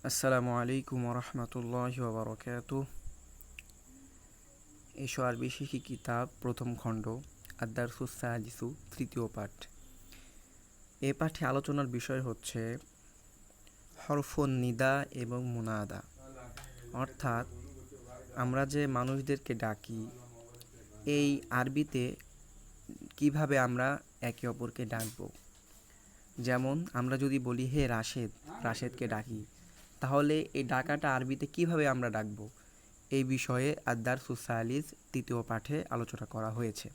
আসসালামু আলাইকুম রহমতুল্লাহ ওবরকাত। এসো আরবি শিখি কিতাব প্রথম খণ্ড আদ-দারসুস সাদিসু তৃতীয় পাঠ। এ পাঠে আলোচনার বিষয় হচ্ছে হরফুন নিদা এবং মুনাদা, অর্থাৎ আমরা যে মানুষদেরকে ডাকি এই আরবিতে কিভাবে আমরা একে অপরকে ডাকব। যেমন আমরা যদি বলি হে রাশেদ, রাশেদকে ডাকি, তাহলে এই ডাকাটা আরবিতে কিভাবে আমরা ডাকবো এই বিষয়ে আদ-দারসুস সালিস তৃতীয় পাঠে আলোচনা করা হয়েছে।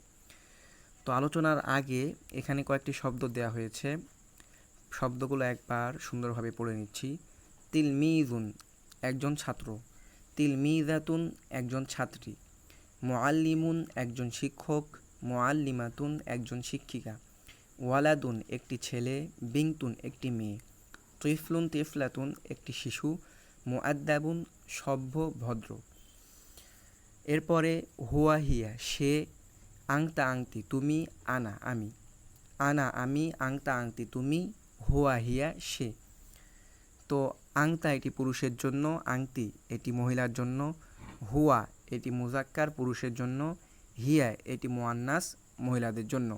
তো আলোচনার আগে এখানে কয়েকটি শব্দ দেওয়া হয়েছে, শব্দগুলো একবার সুন্দরভাবে পড়ে নিচ্ছি। তিলমিজুন একজন ছাত্র, তিলমিজাতুন একজন ছাত্রী, মুআল্লিমুন একজন শিক্ষক, মুআল্লিমাতুন একজন শিক্ষিকা, ওয়ালাদুন একটি ছেলে, বিনতুন একটি মেয়ে, তিফলুন তিফলাতুন একটি শিশু, মুআদ্দাবুন সভ্য ভদ্র। এরপরে হুয়া হিয়া সে, আংতা আংতি তুমি, আনা আমি, আনা আমি, আংতা আংতি তুমি, হুয়া হিয়া সে। তো আংতা এটি পুরুষের জন্য, আংতি এটি মহিলার জন্য, হুয়া এটি মুজাক্কার পুরুষের জন্য, হিয়া এটি মুয়ান্নাস মহিলাদের জন্য।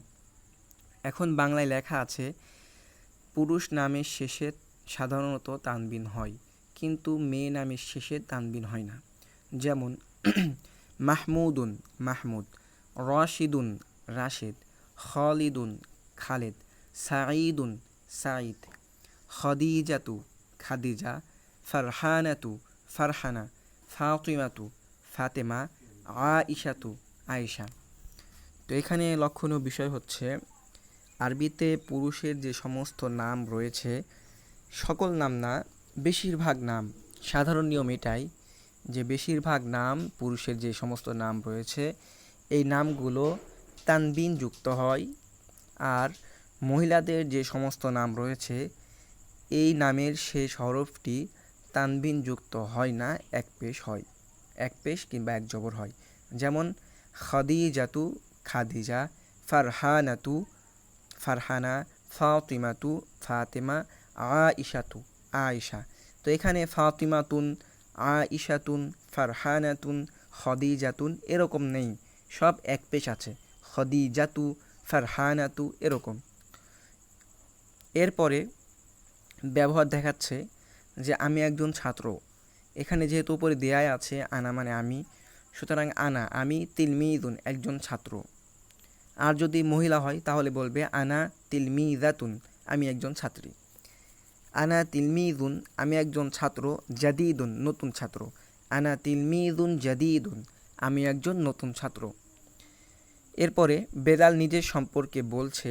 এখন বাংলায় লেখা আছে পুরুষ নামের শেষে সাধারণত তানবিন হয়, কিন্তু মেয়ে নামের শেষে তানবিন হয় না। যেমন মাহমুদুন মাহমুদ, রশিদুন রাশেদ, খালিদুন খালেদ, সাঈদুন সাঈদ, খদিজাতু খাদিজা, ফারহানাতু ফারহানা, ফাতিমাতু ফাতেমা, আইশাতু আয়েশা। তো এখানে লক্ষণীয় বিষয় হচ্ছে আরবিতে পুরুষের যে সমস্ত নাম রয়েছে, সকল নাম না, বেশিরভাগ নাম, সাধারণ নিয়ম এটাই যে বেশিরভাগ নাম পুরুষের যে সমস্ত নাম রয়েছে এই নামগুলো তানবিন যুক্ত হয়, আর মহিলাদের যে সমস্ত নাম রয়েছে এই নামের শেষ হরফটি তানবিন যুক্ত হয় না, এক পেশ হয়, এক পেশ কিংবা এক জবর হয়। যেমন খাদিজাতু খাদিজা, ফারহানাতু ফারহানা, ফাতিমাতু ফাতেমা, আইশাতু আয়েশা। তো এখানে ফাতিমাতুন, আইশাতুন, ফারহানাতুন, খদিজাতুন এরকম নেই, সব এক পেশ আছে, খদিজাতু, ফারহানাতু এরকম। এরপরে ব্যবহার দেখাচ্ছে যে আমি একজন ছাত্র, এখানে যেহেতু উপরে দেয়াই আছে আনা মানে আমি, সুতরাং আনা আমি, তিলমিদুন একজন ছাত্র। আর যদি মহিলা হয় তাহলে বলবে আনা তিলমিজাতুন আমি একজন ছাত্রী, আনা তিলমিজুন আমি একজন ছাত্র, জাদিদুন নতুন ছাত্র, আনা তিলমিজুন জাদিদুন আমি একজন নতুন ছাত্র। এরপরে বেলাল নিজের সম্পর্কে বলছে,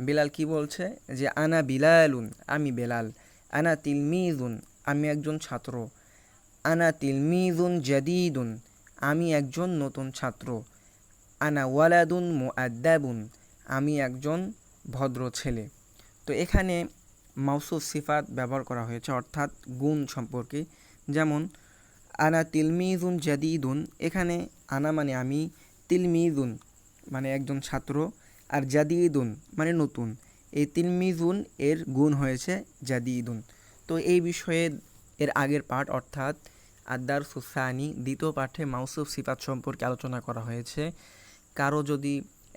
বেলাল কি বলছে যে আনা বিলালুন আমি বেলাল, আনা তিলমিজুন আমি একজন ছাত্র, আনা তিলমিজুন জাদিদুন আমি একজন নতুন ছাত্র, আনা ওয়ালাদুন মুআদ্দাবুন আমি একজন ভদ্র ছেলে। তো এখানে মাউসুফ সিফাত ব্যবহার করা হয়েছে, অর্থাৎ গুণ সম্পর্কে। যেমন আনা তিলমিজুন জাদিদুন, এখানে আনা মানে আমি, তিলমিজুন মানে একজন ছাত্র, আর জাদিদুন মানে নতুন, এই তিলমিজুন এর গুণ হয়েছে জাদিদুন। তো এই বিষয়ে এর আগের পাঠ অর্থাৎ আদ-দারসুস সানি দ্বিতীয় পাঠে মাউসুফ সিফাত সম্পর্কে আলোচনা করা হয়েছে। কারো যদি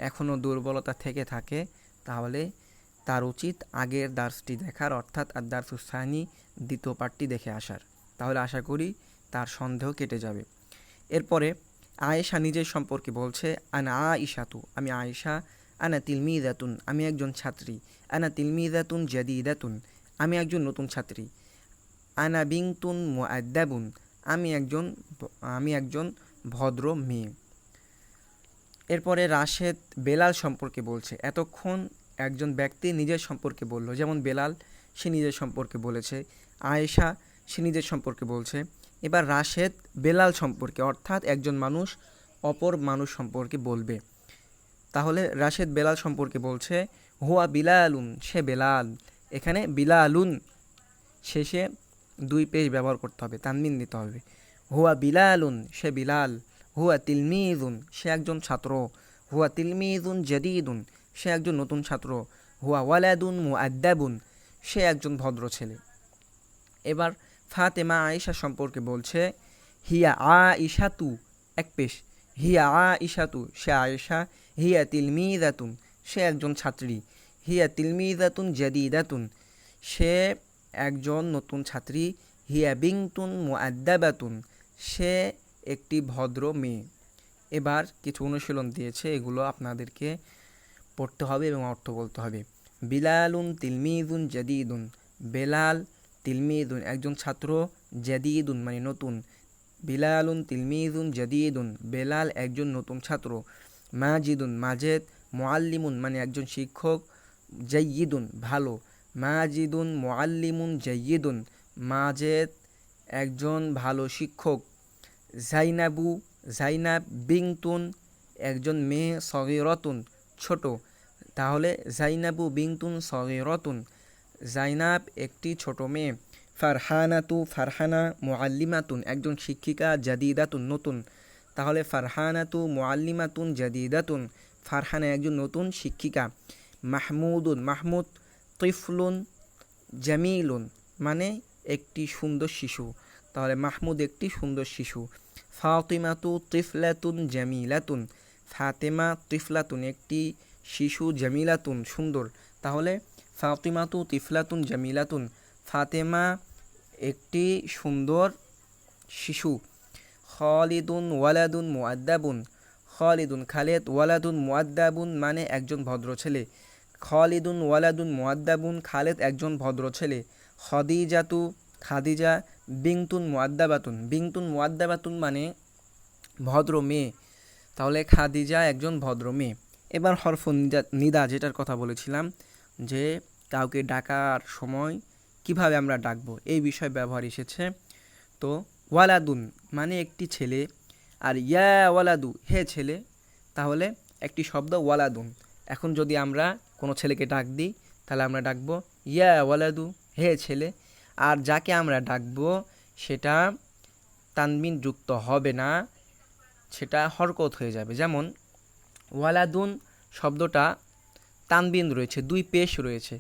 এখনও দুর্বলতা থেকে থাকে তাহলে তার উচিত আগের দার্সটি দেখার, অর্থাৎ আদ-দারসুস সানি দ্বিতীয় পাঠটি দেখে আসার, তাহলে আশা করি তার সন্দেহ কেটে যাবে। এরপরে আয়েশা নিজের সম্পর্কে বলছে আনা আইশাতু আমি আয়েশা, আনা তিলমিজাতুন আমি একজন ছাত্রী, আনা তিলমিজাতুন জাদিদাতুন আমি একজন নতুন ছাত্রী, আনা বিনতুন মুআদ্দাবুন আমি একজন ভদ্র মেয়ে। এরপরে রাশেদ বেলাল সম্পর্কে বলছে, এতক্ষণ একজন ব্যক্তি নিজের সম্পর্কে বলল, যেমন বেলাল সে নিজের সম্পর্কে বলেছে, আয়েশা সে নিজের সম্পর্কে বলছে। এবার রাশেদ বেলাল সম্পর্কে, অর্থাৎ একজন মানুষ অপর মানুষ সম্পর্কে বলবে। তাহলে রাশেদ বেলাল সম্পর্কে বলছে হুয়া বিলালুন সে বেলাল, এখানে বিলালুন শেষে দুই পেশ ব্যবহার করতে হবে, তানবিন দিতে হবে। হুয়া বিলালুন সে বিলাল, হুয়া তিলমিজুন সে একজন ছাত্র, হুয়া তিলমিজুন জাদিদুন সে একজন নতুন ছাত্র, হুয়া ওয়ালাদুন মুআদ্দাবুন সে একজন ভদ্র ছেলে। এবার ফাতেমা আয়েশা সম্পর্কে বলছে হিয়া আইশাতু এক পেশ, হিয়া আইশাতু সে আয়েশা, হিয়া তিলমিদাতুন সে একজন ছাত্রী, হিয়া তিলমিদাতুন জাদিদাতুন সে একজন নতুন ছাত্রী, হিয়া বিনতুন মুআদ্দাবাতুন সে একটি ভদ্র মেয়ে। এবার কিছু অনুশীলন দিয়েছে, এগুলো আপনাদেরকে পড়তে হবে এবং অর্থ বলতে হবে। বিলালুন তিলমিদুন জাদিদুন, বেলাল তিলমিদুন একজন ছাত্র, জাদিদুন মানে নতুন, বিলালুন তিলমিদুন জাদিদুন বেলাল একজন নতুন ছাত্র, মাজিদুন মাজেদ মুআল্লিমুন মানে একজন শিক্ষক, জাইয়িদুন ভালো, মাজিদুন মুআল্লিমুন জাইয়িদুন মাজেদ একজন ভালো শিক্ষক, জাইনাবু জাইনাব বিনতুন একজন মেয়ে, সগীরাতুন ছোট, তাহলে জাইনাবু বিনতুন সগীরাতুন জাইনাব একটি ছোট মেয়ে, ফারহানাতু ফারহানা মুআল্লিমাতুন একজন শিক্ষিকা, জাদিদাতুন নতুন, তাহলে ফারহানাতু মুআল্লিমাতুন জাদিদাতুন ফারহানা একজন নতুন শিক্ষিকা, মাহমুদুন মাহমুদ তিফলুন জামিলুন মানে একটি সুন্দর শিশু, তাহলে মাহমুদ একটি সুন্দর শিশু, ফাতিমাতু তিফলাতুন জামিলাতুন ফাতেমা তিফলাতুন একটি শিশু, জামিলাতুন সুন্দর, তাহলে ফাতিমাতু তিফলাতুন জামিলাতুন ফাতেমা একটি সুন্দর শিশু, খালিদুন ওয়ালাদুন মুআদ্দাবুন খালিদুন খালেদ, ওয়ালাদুন মুআদ্দাবুন মানে একজন ভদ্র ছেলে, খালিদুন ওয়ালাদুন মুআদ্দাবুন খালেদ একজন ভদ্র ছেলে, খাদিজাতু খাদিজা বিনতুন মুআদ্দাবাতুন বিনতুন মুআদ্দাবাতুন মানে ভদ্র মেয়ে, তাহলে খাদিজা একজন ভদ্র মেয়ে। এবার হরফ নিদা যেটার কথা বলেছিলাম যে কাউকে ডাকার সময় কিভাবে আমরা ডাকবো এই বিষয় ব্যবহার এসেছে। তো ওয়ালাদুন মানে একটি ছেলে, আর ইয়া ওয়ালাদু হে ছেলে, তাহলে একটি শব্দ ওয়ালাদুন। এখন যদি আমরা কোনো ছেলেকে ডাক দিই তাহলে আমরা ডাকবো ইয়া ওয়ালাদু হে ছেলে, আর যাকে আমরা ডাকবো সেটা তানবিন যুক্ত হবে না, সেটা হরকত হয়ে যাবে। যেমন ওয়ালাদুন শব্দটা তানবিন রয়েছে, দুই পেশ রয়েছে,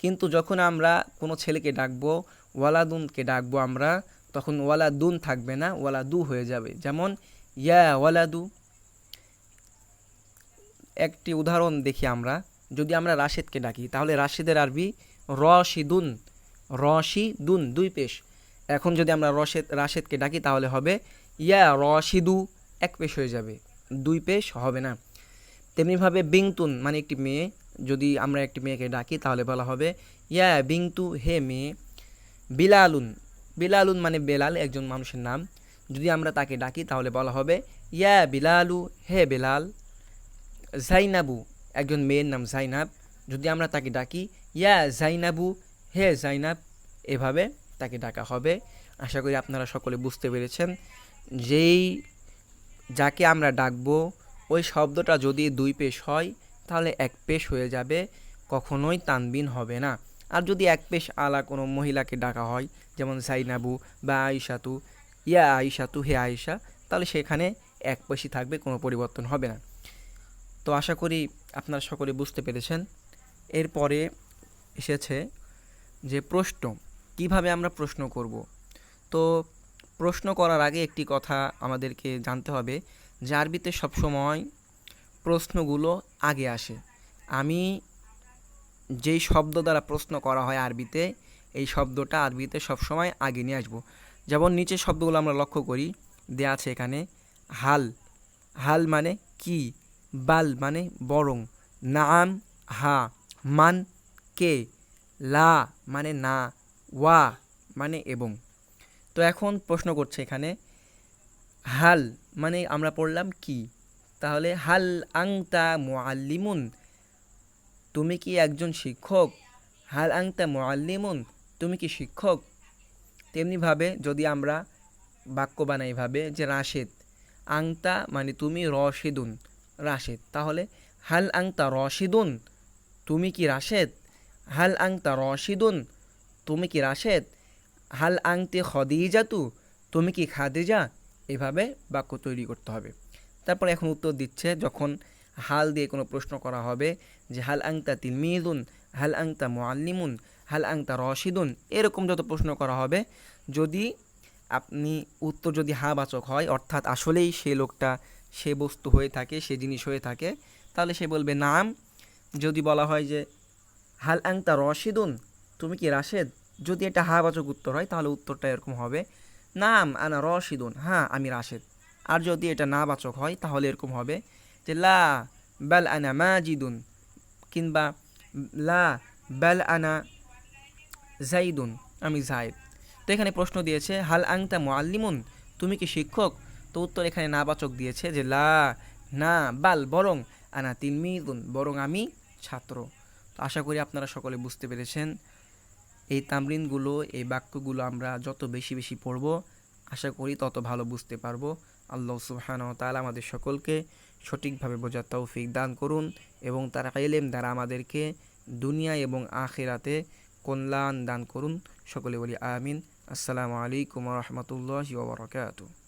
কিন্তু যখন আমরা কোনো ছেলেকে ডাকবো ওয়ালাদুনকে ডাকবো আমরা, তখন ওয়ালাদুন থাকবে না, ওয়ালাদু হয়ে যাবে। যেমন ইয়া ওয়ালাদু। একটি উদাহরণ দেখি আমরা, যদি আমরা রাশেদকে ডাকি তাহলে রাশেদের আরবি রশিদুন, রশিদুন দুই পেশ। এখন যদি আমরা রাশেদকে ডাকি তাহলে হবে ইয়া রশিদু, এক পেশ হয়ে যাবে, দুই পেশ হবে না। তেমনিভাবে বিনতুন মানে একটি মেয়ে, যদি আমরা একটি মেয়েকে ডাকি তাহলে বলা হবে ইয়া বিনতু হে মেয়ে। বিলালুন, বিলালুন মানে বেলাল একজন মানুষের নাম, যদি আমরা তাকে ডাকি তাহলে বলা হবে ইয়া বিলালু হে বেলাল। জাইনাবু একজন মেয়ের নাম জাইনাব, যদি আমরা তাকে ডাকি ইয়া জাইনাবু হে জাইনাব, এভাবে তাকে ডাকা হবে। আশা করি আপনারা সকলে বুঝতে পেরেছেন। যেই যাকে আমরা ডাকবো ওই শব্দটা যদি দুই পেশ হয় তাহলে এক পেশ হয়ে যাবে, কখনোই তানবিন হবে না। আর যদি এক পেশ আলা কোনো মহিলাকে ডাকা হয়, যেমন জাইনাবু বা আয়েশাতু, ইয়া আয়েশাতু হে আয়েশা, তাহলে সেখানে এক পেশই থাকবে, কোনো পরিবর্তন হবে না। তো আশা করি আপনারা সকলে বুঝতে পেরেছেন। এরপরে এসেছে যে প্রশ্ন, কিভাবে আমরা প্রশ্ন করব। তো প্রশ্ন করার আগে একটি কথা আমাদেরকে জানতে হবে যে আরবিতে সবসময় প্রশ্নগুলো আগে আসে। আমি যেই শব্দ দ্বারা প্রশ্ন করা হয় আরবিতে, এই শব্দটা আরবিতে সবসময় আগে নিয়ে আসবো। যেমন নিচের শব্দগুলো আমরা লক্ষ্য করি, দেয়া আছে এখানে হাল, হাল মানে কি, বাল মানে বরং, নাম হা, মান কে, লা মানে না, ওয়া মানে এবং। তো এখন প্রশ্ন করছে এখানে হাল মানে আমরা পড়লাম কি, তাহলে হাল আংতা মুআল্লিমুন, তুমি কি একজন শিক্ষক, হাল আংতা মুআল্লিমুন তুমি কি শিক্ষক। তেমনিভাবে যদি আমরা বাক্য বানাই ভাবে যে রাশেদ, আংতা মানে তুমি, রশিদুন রাশেদ, তাহলে হাল আংতা রশিদুন তুমি কি রাশেদ, হাল আংতা রশিদুন তুমি কি রাশেদ, হাল আংতে খদিজাতু তুমি কি খাদিজা, এভাবে বাক্য তৈরি করতে হবে। তারপর এখন উত্তর দিচ্ছে, যখন হাল দিয়ে কোনো প্রশ্ন করা হবে যে হাল আংতা তিলমিদুন, হাল আংতা মুআল্লিমুন, হাল আংতা রশিদুন, এরকম যত প্রশ্ন করা হবে, যদি আপনি উত্তর যদি হা বাচক হয়, অর্থাৎ আসলেই সে লোকটা সে বস্তু হয়ে থাকে, সে জিনিস হয়ে থাকে, তাহলে সে বলবে নাম। যদি বলা হয় যে হাল আংতা রশিদুন, তুমি কি রাশেদ, যদি এটা হা বাচক উত্তর হয় তাহলে উত্তরটা এরকম হবে নাম আনা রশিদুন, হ্যাঁ আমি রাশেদ। আর যদি এটা না বাচক হয় তাহলে এরকম হবে যে লা বাল আনা মাজিদুন, কিংবা লা বাল আনা জাইদুন, আমি জাইদ। তো এখানে প্রশ্ন দিয়েছে হাল আংতা মুআল্লিমুন, তুমি কি শিক্ষক, তো উত্তর এখানে নাবাচক দিয়েছে যে লা, না, বাল, বরং, আনা তিলমিদুন, বরং আমি ছাত্র। তো আশা করি আপনারা সকলে বুঝতে পেরেছেন। এই তামরিনগুলো, এই বাক্যগুলো আমরা যত বেশি বেশি পড়ব, আশা করি তত ভালো বুঝতে পারবো। আল্লাহ সুবহানাহু ওয়া তাআলা আমাদের সকলকে সঠিকভাবে বোঝার তৌফিক দান করুন এবং তার ইলম দ্বারা আমাদেরকে দুনিয়া এবং আখিরাতে কল্যাণ দান করুন। সকলে বলি আমিন। আসসালামু আলাইকুম ওয়া রাহমাতুল্লাহি ওয়া বারাকাতুহু।